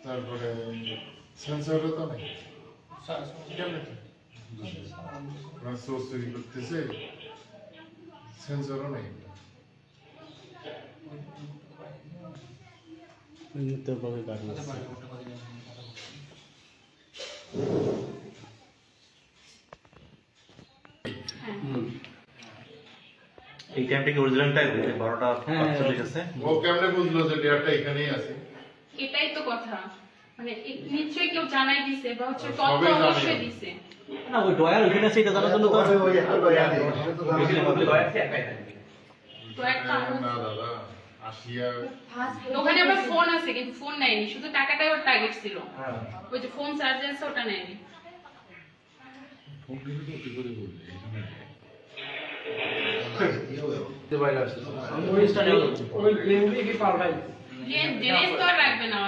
তারপরে সেন্সরও তো নেই, ওরা সোর্স তৈরি করতেছে, সেন্সরও নেই। উন্নতভাবে বাড়িয়েছে। এই টাইমটা কি অরিজিনাল টাইম 12টা 45 আছে। ও কেমনে বুঝলো যে ডেয়ারটা এখানেই আছে? এটাই তো কথা, মানে নিশ্চয়ই কেউ জানাই দিছে বা হচ্ছে তথ্য সবাই জানে। অবশ্যই দিছে। না ওই ডয়ার ওখানে আছে এটা জানার জন্য তো তো একটা না দাদা, আসিয়া ওখানে আবার ফোন আছে কিন্তু ফোন নেয়নি, শুধু টাকাটাই ওর টার্গেট ছিল। ওই যে ফোন চার্জ আছে ওটা নেয়নি। ওই প্লেন দিয়ে কি পাল্টাই ডিএনএস তো আর লাগবে না,